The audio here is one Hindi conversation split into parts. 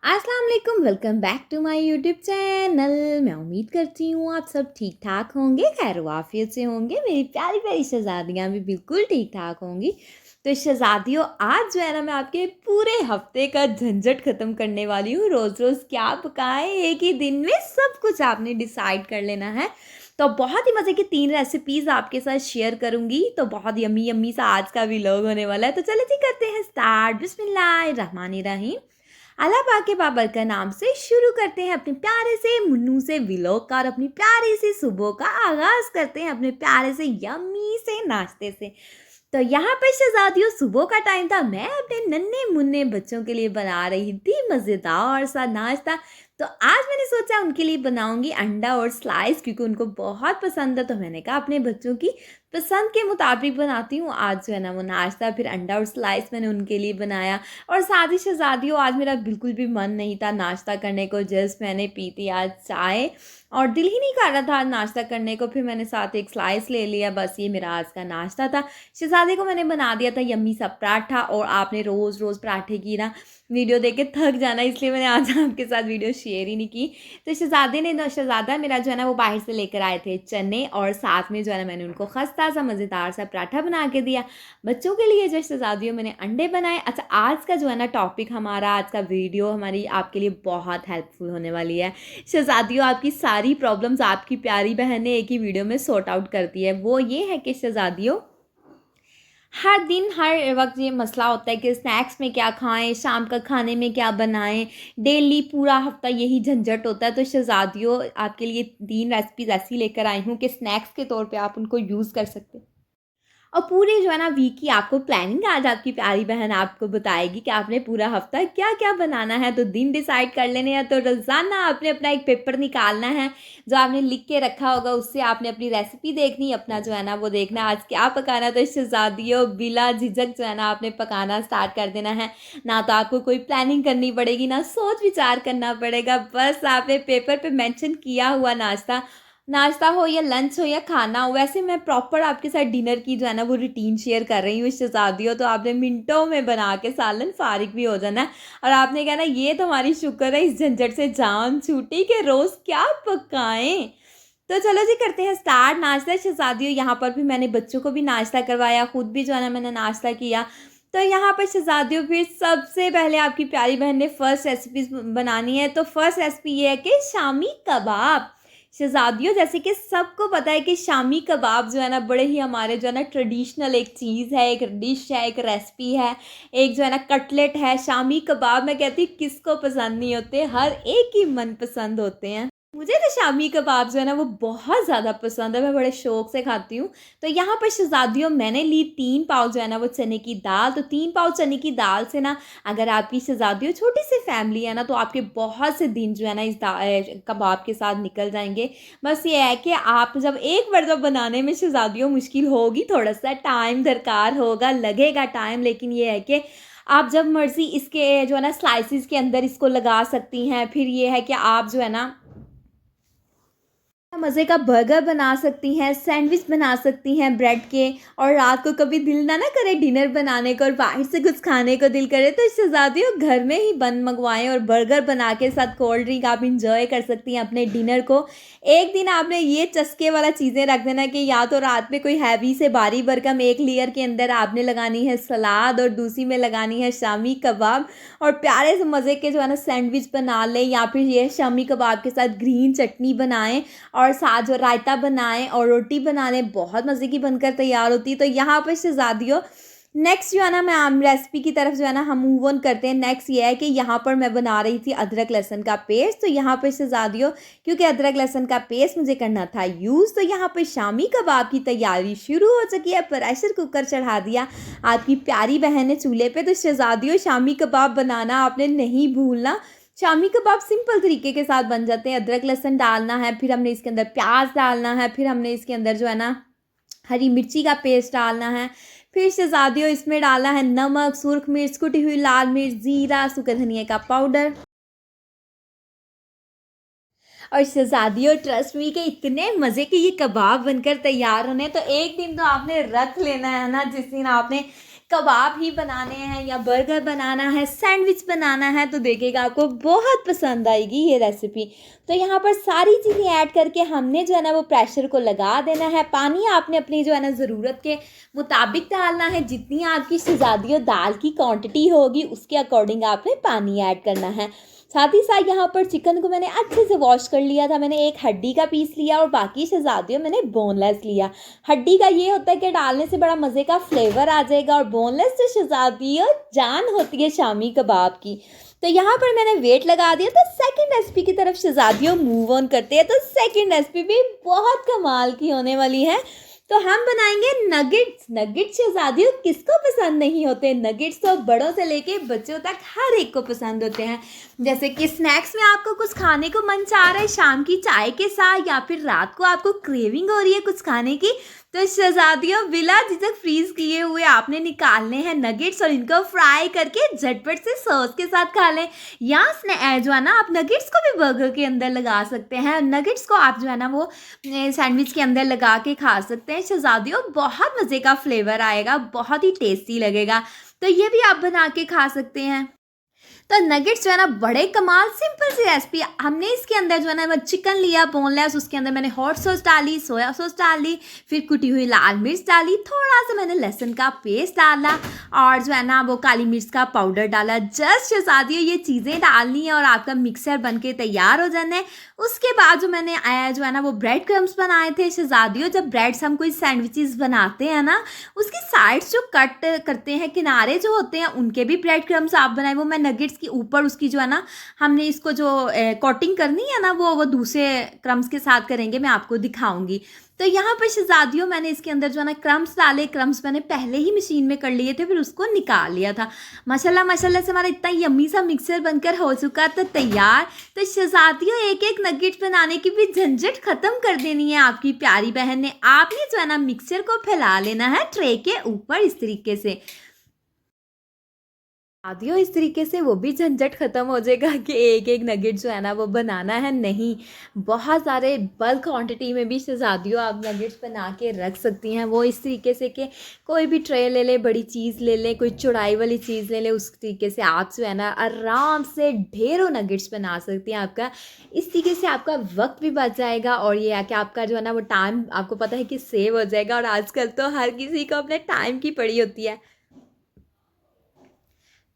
अस्सलाम वालेकुम, welcome back to my YouTube channel. मैं उम्मीद करती हूँ आप सब ठीक ठाक होंगे, खैर वाफियत से होंगे। मेरी प्यारी प्यारी शहज़ादियाँ भी बिल्कुल ठीक ठाक होंगी। तो शहज़ादियों, आज जो है ना, मैं आपके पूरे हफ्ते का झंझट ख़त्म करने वाली हूँ। रोज़ रोज़ क्या पकाएं, एक ही दिन में सब कुछ आपने डिसाइड कर लेना है। तो बहुत ही मज़े की 3 रेसिपीज़ आपके साथ शेयर करूँगी। तो बहुत यम्मी यम्मी सा आज का व्लॉग होने वाला है। तो चलिए जी, करते हैं स्टार्ट। बिस्मिल्लाहिर्रहमानिर्रहीम। अल्लाह पाक के बाबरकत नाम से शुरू करते हैं अपने प्यारे से मुन्नू से व्लॉग का, और अपनी प्यारी सी सुबह का आगाज़ करते हैं अपने प्यारे से यम्मी से नाश्ते से। तो यहाँ पर शहज़ादियों, सुबह का टाइम था। मैं अपने नन्हे मुन्ने बच्चों के लिए बना रही थी मज़ेदार सा नाश्ता। तो आज मैंने सोचा उनके लिए बनाऊंगी अंडा और स्लाइस, क्योंकि उनको बहुत पसंद है। तो मैंने कहा अपने बच्चों की पसंद के मुताबिक बनाती हूँ। आज जो है ना वो नाश्ता, फिर अंडा और स्लाइस मैंने उनके लिए बनाया। और साथ ही शहज़ादियों, आज मेरा बिल्कुल भी मन नहीं था नाश्ता करने को। जस्ट मैंने पी थी आज चाय, और दिल ही नहीं कर रहा था आज नाश्ता करने को। फिर मैंने साथ एक स्लाइस ले लिया। बस ये मेरा आज का नाश्ता था। शहज़ादे को मैंने बना दिया था यम्मी सा पराठा। और आपने रोज़ रोज़ पराठे की ना वीडियो देख के थक जाना, इसलिए मैंने आज आपके साथ वीडियो शेयर ही नहीं की। तो शहज़ादा मेरा जो है ना वो बाहर से लेकर आए थे चने, और साथ में जो है ना मैंने उनको खस्ता सा मज़ेदार सा पराठा बना के दिया। बच्चों के लिए जो शहज़ादियों मैंने अंडे बनाए। अच्छा, आज का जो है ना टॉपिक हमारा, आज का वीडियो हमारी आपके लिए बहुत हेल्पफुल होने वाली है। शहज़ादियों, आपकी सारी प्रॉब्लम्स आपकी प्यारी बहन ने एक ही वीडियो में सॉर्ट आउट कर दी है। वो ये है कि शहज़ादियों, हर दिन हर वक्त ये मसला होता है कि स्नैक्स में क्या खाएं, शाम का खाने में क्या बनाएं। डेली पूरा हफ्ता यही झंझट होता है। तो शहज़ादियों, आपके लिए 3 रेसिपीज़ ऐसी लेकर आई हूँ कि स्नैक्स के तौर पे आप उनको यूज़ कर सकते हैं। और पूरे जो है ना वीक की आपको प्लानिंग आज आपकी प्यारी बहन आपको बताएगी कि आपने पूरा हफ्ता क्या क्या बनाना है। तो दिन डिसाइड कर लेने हैं। तो रोज़ाना आपने अपना एक पेपर निकालना है, जो आपने लिख के रखा होगा। उससे आपने अपनी रेसिपी देखनी, अपना जो है ना वो देखना आज क्या पकाना है। तो शहज़ादियों, बिला झिझक जो है ना आपने पकाना स्टार्ट कर देना है। ना तो आपको कोई प्लानिंग करनी पड़ेगी, ना सोच विचार करना पड़ेगा। बस आपने पेपर पे मेंशन किया हुआ नाश्ता, नाश्ता हो या लंच हो या खाना हो। वैसे मैं प्रॉपर आपके साथ डिनर की जो है ना वो रूटीन शेयर कर रही हूँ शहज़ादियों। तो आपने मिनटों में बना के सालन फारिग भी हो जाना है। और आपने कहना ये तो हमारी शुक्र है, इस झंझट से जान छूटी कि रोज़ क्या पकाएं। तो चलो जी, करते हैं स्टार्ट। नाश्ता शहज़ादियों, यहाँ पर भी मैंने बच्चों को भी नाश्ता करवाया, खुद भी जो है ना मैंने नाश्ता किया। तो यहाँ पर शहज़ादियों, फिर सबसे पहले आपकी प्यारी बहन ने फ़र्स्ट रेसिपी बनानी है। तो फ़र्स्ट रेसिपी ये है कि शामी कबाब। शहज़ादियों, जैसे कि सबको पता है कि शामी कबाब जो है ना बड़े ही हमारे जो है ना ट्रेडिशनल एक चीज़ है, एक डिश है, एक रेसिपी है, एक जो है ना कटलेट है। शामी कबाब मैं कहती हूँ किसको पसंद नहीं होते, हर एक ही मन पसंद होते हैं। मुझे तो शामी कबाब जो है ना वो बहुत ज़्यादा पसंद है, मैं बड़े शौक से खाती हूँ। तो यहाँ पर शहज़ादियों, मैंने ली 3 पाव जो है ना वो चने की दाल। तो 3 पाव चने की दाल से ना, अगर आपकी शहज़ादियों छोटी सी फैमिली है ना, तो आपके बहुत से दिन जो है ना इस कबाब के साथ निकल जाएंगे। बस ये है कि आप जब एक बार जब बनाने में शहज़ादियों मुश्किल होगी, थोड़ा सा टाइम दरकार होगा, लगेगा टाइम, लेकिन ये है कि आप जब मर्ज़ी इसके जो है ना स्लाइसिस के अंदर इसको लगा सकती हैं। फिर ये है कि आप जो है ना मज़े का बर्गर बना सकती हैं, सैंडविच बना सकती हैं ब्रेड के। और रात को कभी दिल ना करे डिनर बनाने को और बाहर से कुछ खाने को दिल करे, तो शहज़ादियों घर में ही बन मंगवाएं, और बर्गर बना के साथ कोल्ड ड्रिंक आप इंजॉय कर सकती हैं अपने डिनर को। एक दिन आपने ये चस्के वाला चीज़ें रख देना कि या तो रात में कोई हैवी से भारी भरकम एक लेयर के अंदर आपने लगानी है सलाद, और दूसरी में लगानी है शामी कबाब, और प्यारे से मज़े के जो है ना सैंडविच बना लें, या फिर ये शामी कबाब के साथ ग्रीन चटनी बनाएं, और साथ जो रायता बनाएं और रोटी बना लें, बहुत मज़े की बनकर तैयार होती है। तो यहाँ पर शहज़ादियों, नेक्स्ट जो है ना मैं आम रेसिपी की तरफ जो है ना हम मूव ऑन करते हैं। नेक्स्ट ये है कि यहाँ पर मैं बना रही थी अदरक लहसुन का पेस्ट। तो यहाँ पर शहज़ादियों, क्योंकि अदरक लहसुन का पेस्ट मुझे करना था यूज़, तो यहाँ पर शामी कबाब की तैयारी शुरू हो चुकी है। प्रेशर कुकर चढ़ा दिया आपकी प्यारी बहन ने चूल्हे पे। तो शहज़ादियों, शामी कबाब बनाना आपने नहीं भूलना। शामी कबाब सिंपल तरीके के साथ बन जाते हैं। अदरक लहसुन डालना है, फिर हमने इसके अंदर प्याज डालना है, फिर हमने इसके अंदर जो है ना हरी मिर्ची का पेस्ट डालना है। फिर शहज़ादियों, इसमें डालना है नमक, सुर्ख मिर्च, कुटी हुई लाल मिर्च, ज़ीरा, सूखे धनिया का पाउडर। और शहज़ादियों, ट्रस्ट मी कि इतने मज़े के ये कबाब बनकर तैयार होने, तो एक दिन तो आपने रख लेना है ना, जिस दिन आपने कबाब ही बनाने हैं या बर्गर बनाना है, सैंडविच बनाना है, तो देखिएगा आपको बहुत पसंद आएगी ये रेसिपी। तो यहाँ पर सारी चीज़ें ऐड करके हमने जो है ना वो प्रेशर को लगा देना है। पानी आपने अपनी जो है ना ज़रूरत के मुताबिक डालना है। जितनी आपकी शहज़ादियों दाल की क्वांटिटी होगी उसके अकॉर्डिंग आपने पानी ऐड करना है। साथ ही साथ यहाँ पर चिकन को मैंने अच्छे से वॉश कर लिया था। मैंने एक हड्डी का पीस लिया और बाकी शहज़ादियों मैंने बोनलेस लिया। हड्डी का ये होता है कि डालने से बड़ा मज़े का फ्लेवर आ जाएगा, और बोनलेस से शहज़ादियों जान होती है शामी कबाब की। तो यहाँ पर मैंने वेट लगा दिया। तो सेकंड रेसिपी की तरफ शहज़ादियों मूव ऑन करते हैं। तो सेकंड रेसिपी भी बहुत कमाल की होने वाली है। तो हम बनाएंगे नगेट्स। नगेट्स शहज़ादियों किसको पसंद नहीं होते। नगेट्स तो बड़ों से लेके बच्चों तक हर एक को पसंद होते हैं। जैसे कि स्नैक्स में आपको कुछ खाने को मन चाह रहा है शाम की चाय के साथ, या फिर रात को आपको क्रेविंग हो रही है कुछ खाने की, तो शहज़ादियों बिला झिझक फ्रीज किए हुए आपने निकालने हैं नगेट्स, और इनको फ्राई करके झटपट से सॉस के साथ खा लें। या जो है ना आप नगेट्स को भी बर्गर के अंदर लगा सकते हैं। नगेट्स को आप जो है ना वो सैंडविच के अंदर लगा के खा सकते हैं। शहज़ादियों बहुत मज़े का फ्लेवर आएगा, बहुत ही टेस्टी लगेगा। तो ये भी आप बना के खा सकते हैं। तो नगेट्स जो है ना बड़े कमाल सिंपल सी रेसिपी। हमने इसके अंदर जो है ना चिकन लिया बोनलेस, उसके अंदर मैंने हॉट सॉस डाली, सोया सॉस डाली, फिर कुटी हुई लाल मिर्च डाली, थोड़ा सा मैंने लहसुन का पेस्ट डाला, और जो है ना वो काली मिर्च का पाउडर डाला। जस्ट शहज़ादियों ये चीज़ें डालनी है और आपका मिक्सर बन के तैयार हो जाना है। उसके बाद जो मैंने जो है ना वो ब्रेड क्रम्स बनाए थे। शहज़ादियों जब ब्रेड्स हम कोई सैंडविचेस बनाते हैं ना, उसकी साइड्स जो कट करते हैं, किनारे जो होते हैं, उनके भी ब्रेड क्रम्स आप बनाए। वो मैं नगेट्स के ऊपर उसकी जो है ना हमने इसको जो कोटिंग करनी है ना वो दूसरे क्रम्स के साथ करेंगे, मैं आपको दिखाऊंगी। तो यहाँ पर शहज़ादियों मैंने इसके अंदर जो है ना क्रम्स डाले। क्रम्स मैंने पहले ही मशीन में कर लिए थे, फिर उसको निकाल लिया था। माशाल्लाह माशाल्लाह से हमारा इतना यम्मी सा मिक्सर बनकर हो चुका था तैयार। तो शहज़ादियों एक एक नगेट बनाने की भी झंझट ख़त्म कर देनी है आपकी प्यारी बहन ने। आपने जो है ना मिक्सर को फैला लेना है ट्रे के ऊपर इस तरीके से। आदियो इस तरीके से वो भी झंझट ख़त्म हो जाएगा कि एक एक नगेट जो है ना वो बनाना है। नहीं, बहुत सारे बल्क क्वांटिटी में भी शहज़ादियों आप नगेट्स बना के रख सकती हैं। वो इस तरीके से कि कोई भी ट्रे ले ले, बड़ी चीज़ ले लें, कोई चौड़ाई वाली चीज़ ले लें, उस तरीके से आप जो है ना आराम से ढेरों नगेट्स बना सकती हैं। आपका इस तरीके से आपका वक्त भी बच जाएगा, और ये है कि आपका जो है ना वो टाइम आपको पता है कि सेव हो जाएगा। और आजकल तो हर किसी को अपने टाइम की पड़ी होती है।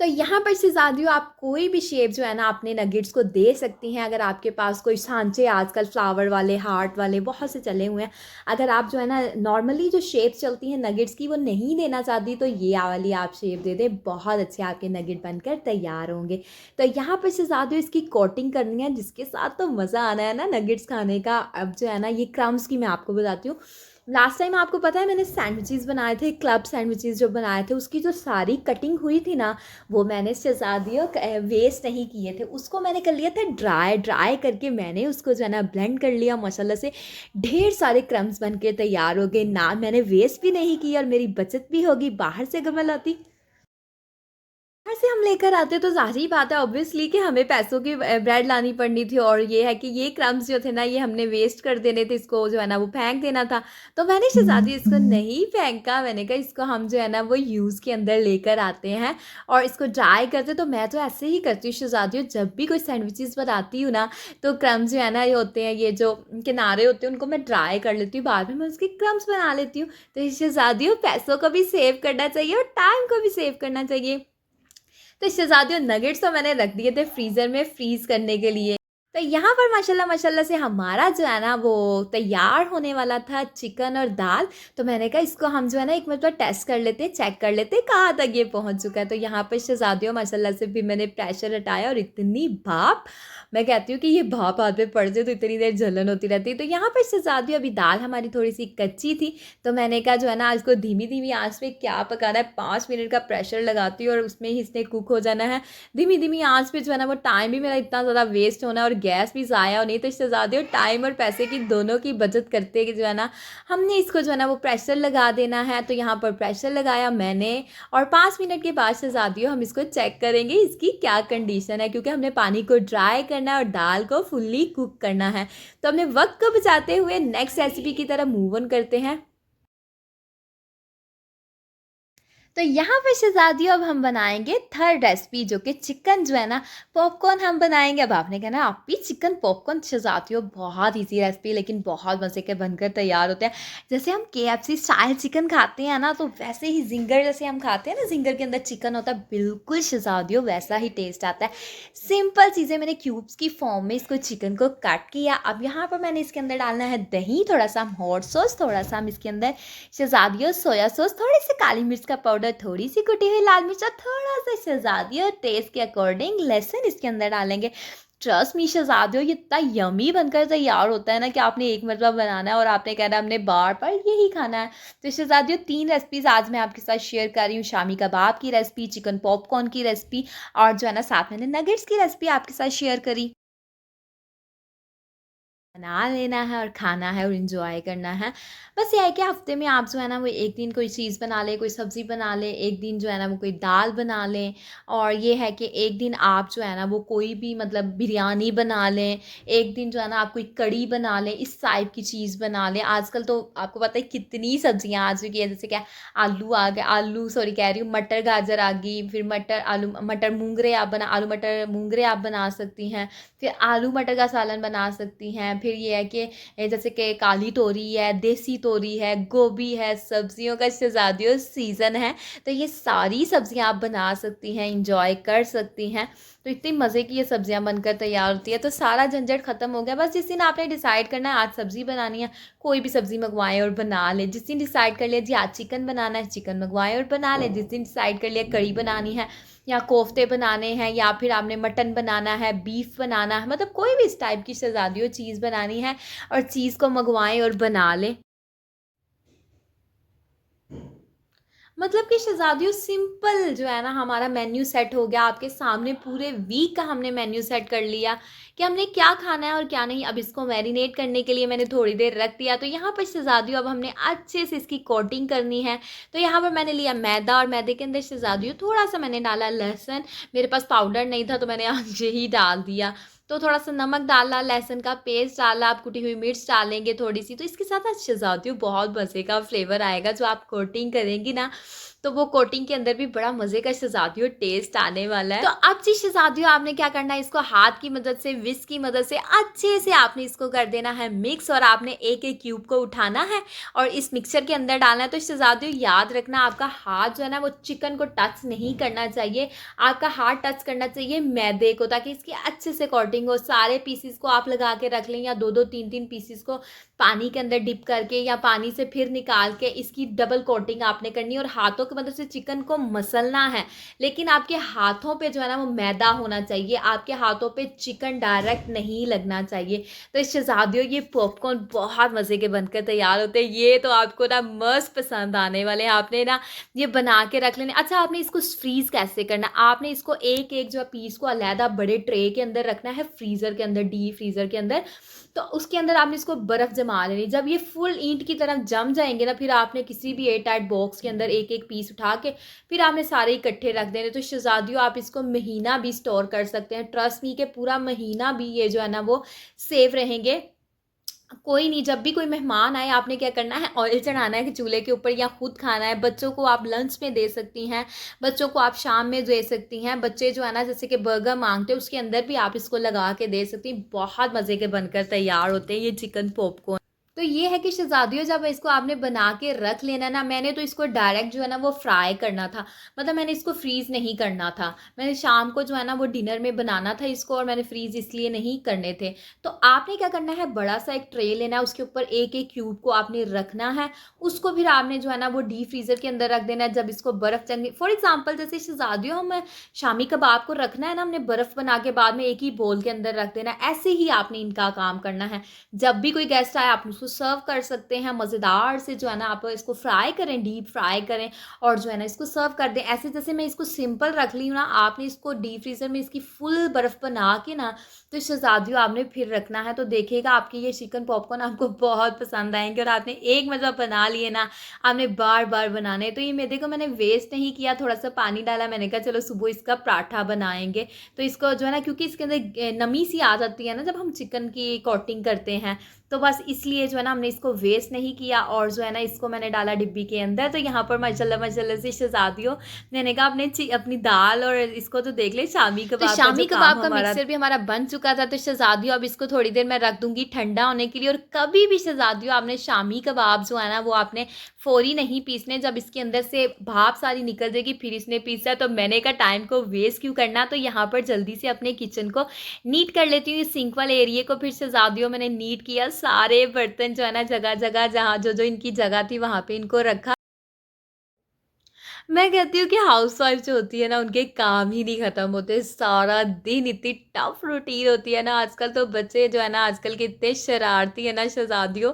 तो यहाँ पर शहज़ादियों आप कोई भी शेप जो है ना अपने नगेट्स को दे सकती हैं। अगर आपके पास कोई सांचे आजकल फ्लावर वाले, हार्ट वाले बहुत से चले हुए हैं, अगर आप जो है ना नॉर्मली जो शेप चलती हैं नगेट्स की वो नहीं देना चाहती, तो ये वाली आप शेप दे दें, बहुत अच्छे आपके नगेट बनकर तैयार होंगे। तो यहाँ पर शहज़ादियों इसकी कोटिंग करनी है, जिसके साथ तो मज़ा आना है ना नगेट्स खाने का। अब जो है ना ये क्रम्स की मैं आपको बताती हूँ। लास्ट टाइम आपको पता है मैंने सैंडविचेस बनाए थे, क्लब सैंडविचेस जो बनाए थे, उसकी जो सारी कटिंग हुई थी ना, वो मैंने शहज़ादियों वेस्ट नहीं किए थे। उसको मैंने कर लिया था ड्राई। ड्राई करके मैंने उसको जो है ना ब्लेंड कर लिया। माशाल्लाह से ढेर सारे क्रम्स बन के तैयार हो गए। ना मैंने वेस्ट भी नहीं की और मेरी बचत भी होगी। बाहर से अगर मैं लाती, बाहर से हम लेकर आते तो ज़ाहिर बात है ऑब्वियसली कि हमें पैसों की ब्रेड लानी पड़नी थी, और ये है कि ये क्रम्स जो थे ना ये हमने वेस्ट कर देने थे, इसको जो है ना वो फेंक देना था। तो मैंने शहज़ादी इसको नहीं फेंका। मैंने कहा इसको हम जो है ना वो यूज़ के अंदर लेकर आते हैं और इसको ड्राई करते। तो मैं तो ऐसे ही करती हूँ शहज़ादियों, जब भी कोई सैंडविचेस बनाती हूँ ना, तो क्रम्स जो है ना ये होते हैं, ये जो किनारे होते हैं उनको मैं ड्राई कर लेती हूँ, बाद में मैं उसके क्रम्स बना लेती हूँ। तो शहज़ादियों पैसों को भी सेव करना चाहिए और टाइम को भी सेव करना चाहिए। तो शहज़ादियों नगेट्स तो मैंने रख दिए थे फ्रीज़र में फ्रीज़ करने के लिए। तो यहाँ पर माशाल्लाह माशाल्लाह से हमारा जो है ना वो तैयार होने वाला था चिकन और दाल। तो मैंने कहा इसको हम जो है ना एक मतलब टेस्ट कर लेते, चेक कर लेते कहाँ तक ये पहुँच चुका है। तो यहाँ पर शहज़ादियों माशाल्लाह से भी मैंने प्रेशर हटाया, और इतनी भाप, मैं कहती हूँ कि ये भाप हाथ पे पड़ जाए तो इतनी देर जलन होती रहती है। तो यहाँ पर शहज़ादियों अभी दाल हमारी थोड़ी सी कच्ची थी, तो मैंने कहा जो है ना इसको धीमी धीमी आँच पे क्या पकाना है, 5 मिनट का प्रेशर लगाती हूँ और उसमें ही इसने कुक हो जाना है। धीमी धीमी आँच पे जो है ना वो टाइम भी मेरा इतना ज़्यादा वेस्ट होना है और गैस भी ज़ाया होनी। तो शहज़ादियों टाइम और पैसे की दोनों की बचत करते कि जो है ना हमने इसको जो है ना वो प्रेशर लगा देना है। तो यहाँ पर प्रेशर लगाया मैंने, और 5 मिनट के बाद शहज़ादियों हम इसको चेक करेंगे इसकी क्या कंडीशन है, क्योंकि हमने पानी को ड्राई करना है और दाल को फुल्ली कुक करना है। तो हमने वक्त को बचाते हुए नेक्स्ट रेसिपी की तरफ मूव ऑन करते हैं। तो तो यहाँ पे शहज़ादियों अब हम बनाएँगे थर्ड रेसिपी, जो कि चिकन जो है ना पॉपकॉर्न हम बनाएँगे। अब आपने कहना आप भी चिकन पॉपकॉर्न, शहज़ादियों बहुत ईज़ी रेसिपी लेकिन बहुत मज़े के बनकर तैयार होते हैं। जैसे हम केएफसी स्टाइल चिकन खाते हैं ना, तो वैसे ही ज़िंगर जैसे हम खाते हैं ना, ज़िंगर के अंदर चिकन होता है, बिल्कुल शहज़ादियों वैसा ही टेस्ट आता है। सिंपल चीज़ें, मैंने क्यूब्स की फॉर्म में इसको चिकन को कट किया। अब यहाँ पर मैंने इसके अंदर डालना है दही, थोड़ा-सा हॉट सॉस, थोड़ा-सा हम इसके अंदर शहज़ादियों सोया सॉस, थोड़ी-सी काली मिर्च का पाउडर, थोड़ी-सी कुटी हुई लाल मिर्च और थोड़ा-सा शहज़ादियों टेस्ट के अकॉर्डिंग लहसुन इसके अंदर डालेंगे। ट्रस्ट मी शहज़ादियों, ये इतना यम्मी बनकर तैयार होता है ना कि आपने एक मरतबा बनाना है और आपने कहना है हमने बार-बार यही खाना है। तो शहज़ादियों 3 रेसिपीज़ आज मैं आपके साथ शेयर कर रही हूँ। शामी कबाब की रेसिपी, चिकन पॉपकॉर्न की रेसिपी और जो है ना साथ मैंने नगेट्स की रेसिपी आपके साथ शेयर करी। बना लेना है और खाना है और एंजॉय करना है। बस ये है कि हफ्ते में आप जो है ना वो एक दिन कोई चीज़ बना लें, कोई सब्ज़ी बना लें, एक दिन जो है ना वो कोई दाल बना लें और ये है कि एक दिन आप जो है ना वो कोई भी मतलब बिरयानी बना लें, एक दिन जो है ना आप कोई कढ़ी बना लें, इस टाइप की चीज़ बना लें। आजकल तो आपको पता है कितनी सब्ज़ियाँ आ चुकी हैं, जैसे क्या आलू आ गए, आलू सॉरी कह रही हूँ, मटर गाजर आ गई, फिर मटर आलू मटर मूंगरे आप बना आलू मटर मूंगरे आप बना सकती हैं, फिर आलू मटर का सालन बना सकती हैं। फिर ये है कि जैसे कि काली तोरी है, देसी तोरी है, गोभी है, सब्जियों का शहज़ादियों सीज़न है, तो ये सारी सब्जियां आप बना सकती हैं, इंजॉय कर सकती हैं। तो इतनी मज़े की ये सब्जियां बनकर तैयार होती है, तो सारा झंझट ख़त्म हो गया। बस जिस दिन आपने डिसाइड करना है आज सब्ज़ी बनानी है, कोई भी सब्ज़ी मंगवाएं और बना लें। जिस दिन डिसाइड कर लिया जी आज चिकन बनाना है, चिकन मंगवाएं और बना लें। जिस दिन डिसाइड कर लिया कढ़ी बनानी है या कोफ्ते बनाने हैं या फिर आपने मटन बनाना है, बीफ बनाना है, मतलब कोई भी इस टाइप की शहज़ादियों चीज़ बनानी है और चीज़ को मंगवाएँ और बना लें। मतलब कि शहज़ादियों सिंपल जो है ना हमारा मेन्यू सेट हो गया आपके सामने, पूरे वीक का हमने मेन्यू सेट कर लिया कि हमने क्या खाना है और क्या नहीं। अब इसको मैरिनेट करने के लिए मैंने थोड़ी देर रख दिया। तो यहाँ पर शहज़ादियों अब हमने अच्छे से इसकी कोटिंग करनी है। तो यहाँ पर मैंने लिया मैदा और मैदे के अंदर शहज़ादियों थोड़ा-सा मैंने डाला लहसुन, मेरे पास पाउडर नहीं था तो मैंने आज यही डाल दिया। तो थोड़ा-सा नमक डाला, लहसुन का पेस्ट डाला, आप कुटी हुई मिर्च डालेंगे थोड़ी-सी, तो इसके साथ आज शहज़ादियों बहुत मज़े का फ्लेवर आएगा। जो आप कोटिंग करेंगी ना, तो वो कोटिंग के अंदर भी बड़ा मज़े का शहज़ादियों टेस्ट आने वाला है। तो अब जी शहज़ादियों आपने क्या करना है, इसको हाथ की मदद से, विस्क की मदद से अच्छे से आपने इसको कर देना है मिक्स और आपने एक-एक क्यूब को उठाना है और इस मिक्सचर के अंदर डालना है। तो शहज़ादियों याद रखना आपका हाथ जो है ना वो चिकन को टच नहीं करना चाहिए, आपका हाथ टच करना चाहिए मैदे को, ताकि इसकी अच्छे से कोटिंग हो। सारे पीसेस को आप लगा के रख लें या 2-2 3-3 पीसेस को पानी के अंदर डिप करके या पानी से फिर निकाल के इसकी डबल कोटिंग आपने करनी है और हाथों की मदद से चिकन को मसलना है। लेकिन आपके हाथों पे जो है ना वो मैदा होना चाहिए, आपके हाथों पे चिकन डायरेक्ट नहीं लगना चाहिए। तो इस शहज़ादियों ये पॉपकॉर्न बहुत मज़े के बनकर तैयार होते हैं। ये तो आपको ना मस्त पसंद आने वाले हैं। आपने ना ये बना के रख लेने। अच्छा, आपने इसको फ्रीज़ कैसे करना है? आपने इसको एक-एक जो पीस को अलहदा बड़े ट्रे के अंदर रखना है, फ्रीज़र के अंदर, डीप फ्रीज़र के अंदर। तो उसके अंदर आपने इसको बर्फ़ जमा लेनी। जब ये फुल ईंट की तरह जम जाएँगे ना, फिर आपने किसी भी एयर टाइट बॉक्स के अंदर एक-एक पीस उठा के फिर आपने सारे इकट्ठे रख देने। तो शहज़ादियों आप इसको महीना भी स्टोर कर सकते हैं। ट्रस्ट मी कि पूरा महीना भी ये जो है ना वो सेफ रहेंगे। कोई नहीं, जब भी कोई मेहमान आए आपने क्या करना है, ऑयल चढ़ाना है कि चूल्हे के ऊपर या खुद खाना है। बच्चों को आप लंच में दे सकती हैं, बच्चों को आप शाम में दे सकती हैं। बच्चे जो है ना जैसे कि बर्गर मांगते हैं, उसके अंदर भी आप इसको लगा के दे सकती हैं। बहुत मज़े के बनकर तैयार होते हैं ये चिकन पॉपकॉर्न। तो ये है कि शहज़ादियों जब इसको आपने बना के रख लेना ना, मैंने तो इसको डायरेक्ट जो है ना वो फ्राई करना था, मतलब मैंने इसको फ्रीज़ नहीं करना था। मैंने शाम को जो है ना वो डिनर में बनाना था इसको और मैंने फ्रीज़ इसलिए नहीं करने थे। तो आपने क्या करना है, बड़ा सा एक ट्रे लेना है, उसके ऊपर एक-एक क्यूब को आपने रखना है, उसको फिर आपने जो है ना वो डीप फ्रीज़र के अंदर रख देना है। जब इसको बर्फ़ जम, फॉर एग्ज़ाम्पल जैसे शहज़ादियों हम शामी कबाब को रखना है ना, हमने बर्फ़ बना के बाद में एक ही बोल के अंदर रख देना है। ऐसे ही आपने इनका काम करना है। जब भी कोई गेस्ट आए आप उसको सर्व कर सकते हैं मज़ेदार से, जो है ना आप इसको फ्राई करें, डीप फ्राई करें और जो है ना इसको सर्व कर दें। ऐसे जैसे मैं इसको सिंपल रख ली हूँ ना, आपने इसको डीप फ्रीज़र में इसकी फुल बर्फ़ बना के ना, तो शहज़ादियों आपने फिर रखना है। तो देखिएगा आपके ये चिकन पॉपकॉर्न आपको बहुत पसंद आएंगे और आपने एक मज़ा बना लिए ना, आपने बार बार बनाने। तो ये मैदे को मैंने वेस्ट नहीं किया, थोड़ा सा पानी डाला, मैंने कहा चलो सुबह इसका पराठा बनाएंगे। तो इसको जो है ना, क्योंकि इसके अंदर नमी सी आ जाती है ना जब हम चिकन की कोटिंग करते हैं, तो बस इसलिए जो है ना हमने इसको वेस्ट नहीं किया और जो है ना इसको मैंने डाला डिब्बी के अंदर। तो यहाँ पर माशाल्लाह से शहज़ादियों, मैंने कहा अपनी दाल और इसको तो देख ले शामी कबाब। तो शामी कबाब का मिक्सर भी हमारा बन चुका था। तो शहज़ादियों अब इसको थोड़ी देर मैं रख दूंगी ठंडा होने के लिए। और कभी भी शहज़ादियों आपने शामी कबाब जो है ना वो आपने फ़ौरी नहीं पीसने, जब इसके अंदर से भाप सारी निकल जाएगी फिर इसने पीसा। तो मैंने कहा टाइम को वेस्ट क्यों करना, तो यहाँ पर जल्दी से अपने किचन को नीट कर लेती हूँ, सिंक वाले एरिए को। फिर शहज़ादियों मैंने नीट किया, सारे बर्तन जो है ना जगह जगह जहाँ जो जो इनकी जगह थी वहाँ पे इनको रखा। मैं कहती हूँ कि हाउसवाइफ जो होती है ना उनके काम ही नहीं ख़त्म होते, सारा दिन इतनी टफ रूटीन होती है ना। आजकल तो बच्चे जो है ना आजकल के इतने शरारती है ना शहज़ादियों,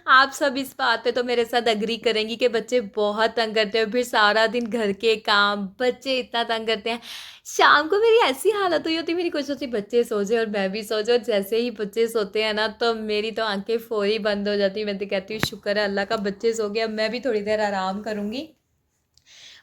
आप सब इस बात पे तो मेरे साथ एग्री करेंगी कि बच्चे बहुत तंग करते हैं। फिर सारा दिन घर के काम, बच्चे इतना तंग करते हैं। शाम को मेरी ऐसी हालत हुई होती, मेरी कुछ होती बच्चे सो जाए और मैं भी सो जाऊँ। जैसे ही बच्चे सोते हैं ना तो मेरी तो आंखें फौरी बंद हो जाती। मैं तो कहती हूँ शुक्र है अल्लाह का बच्चे सो गए, अब मैं भी थोड़ी देर आराम करूँगी।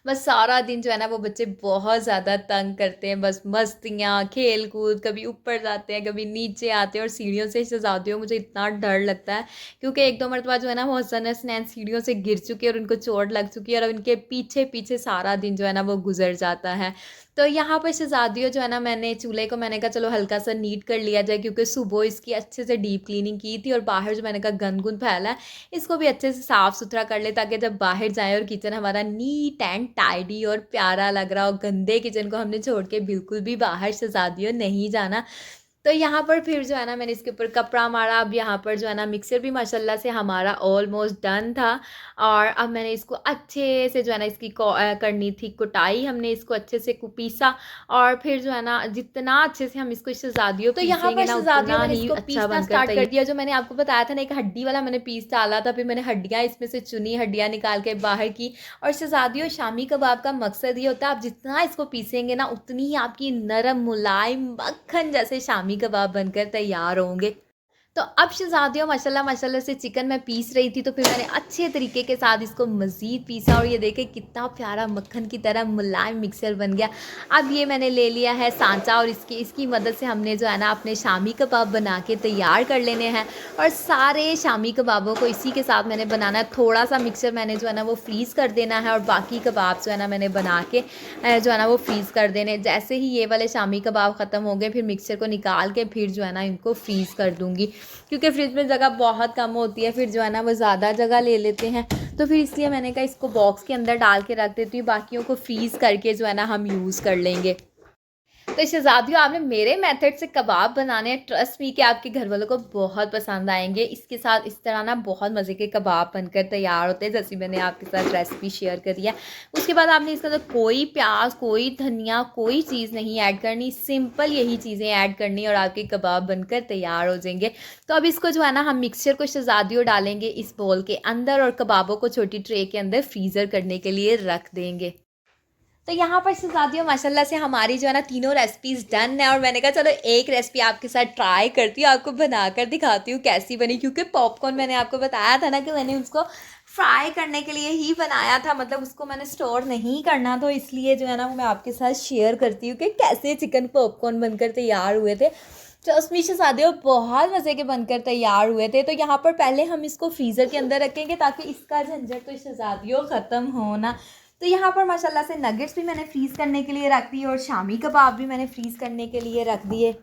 बस सारा दिन जो है ना वो बच्चे बहुत ज़्यादा तंग करते हैं, बस मस्तियाँ, खेल कूद, कभी ऊपर जाते हैं, कभी नीचे आते हैं। और सीढ़ियों से शहज़ादियों मुझे इतना डर लगता है क्योंकि एक दो मरतबा जो है ना वो हसन हसनैन सीढ़ियों से गिर चुके हैं और उनको चोट लग चुकी है और उनके पीछे पीछे सारा दिन जो है ना वो गुजर जाता है। तो यहाँ पर शहज़ादियों जो है ना मैंने चूल्हे को मैंने कहा चलो हल्का सा नीट कर लिया जाए, क्योंकि सुबह इसकी अच्छे से डीप क्लीनिंग की थी और बाहर जो मैंने कहा गंद गुंद फैला है इसको भी अच्छे से साफ़ सुथरा कर ले, ताकि जब बाहर जाए और किचन हमारा नीट एंड टाइडी और प्यारा लग रहा हो। गंदे किचन को हमने छोड़ के बिल्कुल भी बाहर शहज़ादियों नहीं जाना। तो यहाँ पर फिर जो है ना मैंने इसके ऊपर कपड़ा मारा। अब यहाँ पर जो है ना मिक्सर भी माशाल्लाह से हमारा ऑलमोस्ट डन था और अब मैंने इसको अच्छे से जो है ना इसकी करनी थी कुटाई। हमने इसको अच्छे से पीसा और फिर जो है ना जितना अच्छे से हम इसको शहज़ादियों तो यहाँ पर शहज़ादियों मैंने इसको पीसना स्टार्ट कर दिया। जो मैंने आपको बताया था ना एक हड्डी वाला मैंने पीस डाला था, फिर मैंने हड्डियाँ इसमें से चुनी, हड्डियाँ निकाल के बाहर की। और शहज़ादियों शामी कबाब का मकसद ये होता है आप जितना इसको पीसेंगे ना उतनी ही आपकी नरम मुलायम मक्खन जैसे शामी कबाब बनकर तैयार होंगे। तो अब शहज़ादियों माशाल्लाह से चिकन मैं पीस रही थी, तो फिर मैंने अच्छे तरीके के साथ इसको मज़ीद पीसा और ये देखें कितना प्यारा मक्खन की तरह मुलायम मिक्सर बन गया। अब ये मैंने ले लिया है सांचा और इसकी मदद से हमने जो है ना अपने शामी कबाब बना के तैयार कर लेने हैं। और सारे शामी कबाबों को इसी के साथ मैंने बनाना है। थोड़ा सा मिक्सर मैंने जो है ना वो फ्रीज़ कर देना है और बाकी कबाब जो है ना मैंने बना के जो है ना वो फ्रीज़ कर देने। जैसे ही ये वाले शामी कबाब ख़त्म हो गए फिर मिक्सर को निकाल के फिर जो है ना इनको फ्रीज़ कर दूँगी, क्योंकि फ्रिज में जगह बहुत कम होती है, फिर जो है ना वो ज़्यादा जगह ले लेते हैं। तो फिर इसलिए मैंने कहा इसको बॉक्स के अंदर डाल के रख देती हूँ, बाकियों को फ्रीज़ करके जो है ना हम यूज़ कर लेंगे। तो शहज़ादियों आपने मेरे मेथड से कबाब बनाने हैं, ट्रस्ट मी कि आपके घर वालों को बहुत पसंद आएंगे। इसके साथ इस तरह ना बहुत मज़े के कबाब बनकर तैयार होते हैं, जैसे मैंने आपके साथ रेसिपी शेयर करी है। उसके बाद आपने इसके अंदर कोई प्याज, कोई धनिया, कोई चीज़ नहीं ऐड करनी, सिंपल यही चीज़ें ऐड करनी और आपके कबाब बनकर तैयार हो जाएंगे। तो अब इसको जो है ना हम मिक्सचर को शहज़ादियों डालेंगे इस बोल के अंदर और कबाबों को छोटी ट्रे के अंदर फ्रीज़र करने के लिए रख देंगे। तो यहाँ पर शहज़ादियों माशाल्लाह से हमारी जो है ना तीनों रेसिपीज़ डन है और मैंने कहा चलो एक रेसिपी आपके साथ ट्राई करती हूँ, आपको बनाकर दिखाती हूँ कैसी बनी। क्योंकि पॉपकॉर्न मैंने आपको बताया था ना कि मैंने उसको फ्राई करने के लिए ही बनाया था, मतलब उसको मैंने स्टोर नहीं करना, तो इसलिए जो है ना वो मैं आपके साथ शेयर करती हूँ कि कैसे चिकन पॉपकॉर्न बनकर तैयार हुए थे। ट्रस्ट मी शहज़ादियों बहुत मज़े के बनकर तैयार हुए थे। तो यहाँ पर पहले हम इसको फ्रीज़र के अंदर रखेंगे ताकि इसका झंझट तो शहज़ादियों ख़त्म हो ना। तो यहाँ पर माशाल्लाह से नगेट्स भी मैंने फ्रीज़ करने के लिए रख दिए और शामी कबाब भी मैंने फ्रीज़ करने के लिए रख दिए।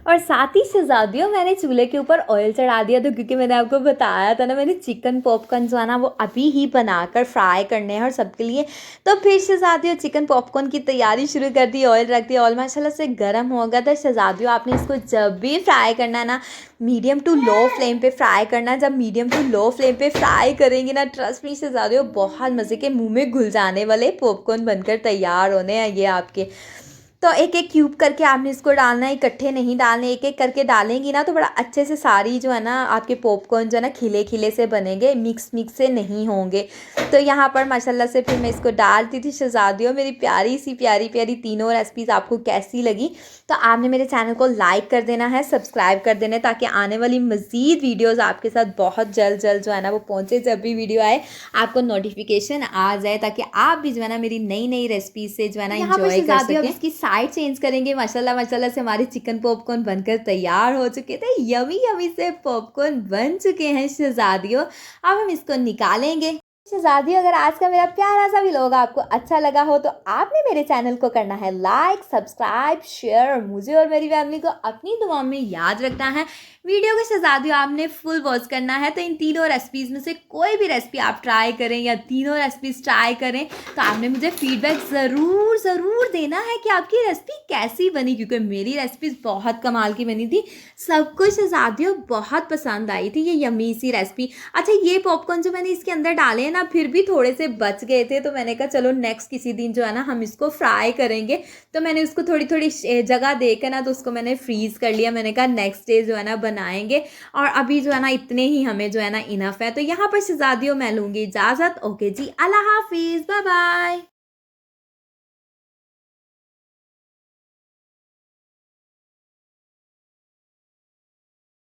और साथ ही शहज़ादियों मैंने चूल्हे के ऊपर ऑयल चढ़ा दिया। तो क्योंकि मैंने आपको बताया था ना मैंने चिकन पॉपकॉर्न जो है ना वो अभी ही बनाकर फ्राई करने हैं और सबके लिए। तो फिर शहज़ादियों चिकन पॉपकॉर्न की तैयारी शुरू कर दी, ऑयल रख दिया, ऑयल माशाल्लाह से गर्म हो गया। तो शहज़ादियों आपने इसको जब भी फ्राई करना है ना मीडियम टू लो फ्लेम पे फ्राई करना। जब मीडियम टू लो फ्लेम पे फ्राई करेंगे ना ट्रस्ट मी शहज़ादियों बहुत मज़े के मुंह में घुल जाने वाले पॉपकॉर्न बनकर तैयार होने हैं ये आपके। तो एक एक क्यूब करके आपने इसको डालना है, इकट्ठे नहीं डालने, एक एक करके डालेंगी ना तो बड़ा अच्छे से सारी जो है ना आपके पॉपकॉर्न जो है ना खिले खिले से बनेंगे, मिक्स मिक्स से नहीं होंगे। तो यहाँ पर माशाल्लाह से फिर मैं इसको डालती थी। शहज़ादियों मेरी प्यारी सी प्यारी प्यारी तीनों रेसिपीज़ आपको कैसी लगी तो आपने मेरे चैनल को लाइक कर देना है, सब्सक्राइब कर देना है, ताकि आने वाली मज़ीद वीडियोज़ आपके साथ बहुत जल्द जो है ना वो पहुँचे। जब भी वीडियो आए आपको नोटिफिकेशन आ जाए ताकि आप भी जो है ना मेरी नई नई रेसिपीज़ से जो है ना इंजॉय कर सकें। साइड चेंज करेंगे। माशाल्लाह माशाल्लाह से हमारे चिकन पॉपकॉर्न बनकर तैयार हो चुके थे। यमी यमी से पॉपकॉर्न बन चुके हैं शहज़ादियों। अब हम इसको निकालेंगे। शहज़ादियों, अगर आज का मेरा प्यारा सा व्लॉग आपको अच्छा लगा हो तो आपने मेरे चैनल को करना है लाइक, सब्सक्राइब, शेयर और मुझे और मेरी फैमिली को अपनी दुआओं में याद रखना है। वीडियो को शहज़ादियों आपने फुल वॉच करना है। तो इन तीनों रेसिपीज़ में से कोई भी रेसिपी आप ट्राई करें या तीनों रेसिपीज़ ट्राई करें तो आपने मुझे फीडबैक ज़रूर ज़रूर देना है कि आपकी रेसिपी कैसी बनी, क्योंकि मेरी रेसिपीज़ बहुत कमाल की बनी थी। सबको शहज़ादियों बहुत पसंद आई थी ये यमी सी रेसिपी। अच्छा, ये पॉपकॉर्न जो मैंने इसके अंदर डाले हैं ना, फिर भी थोड़े से बच गए थे, तो मैंने कहा चलो नेक्स्ट किसी दिन जो है ना हम इसको फ्राई करेंगे। तो मैंने उसको थोड़ी थोड़ी जगह देकर ना तो उसको मैंने फ्रीज़ कर लिया। मैंने कहा नेक्स्ट डे जो है ना बनाएंगे, और अभी जो है ना इतने ही हमें जो है ना इनफ है। तो यहाँ पर शहज़ादियों मैं लूँगी इजाज़त। ओके जी, अल्लाह हाफिज़, बाय बाय।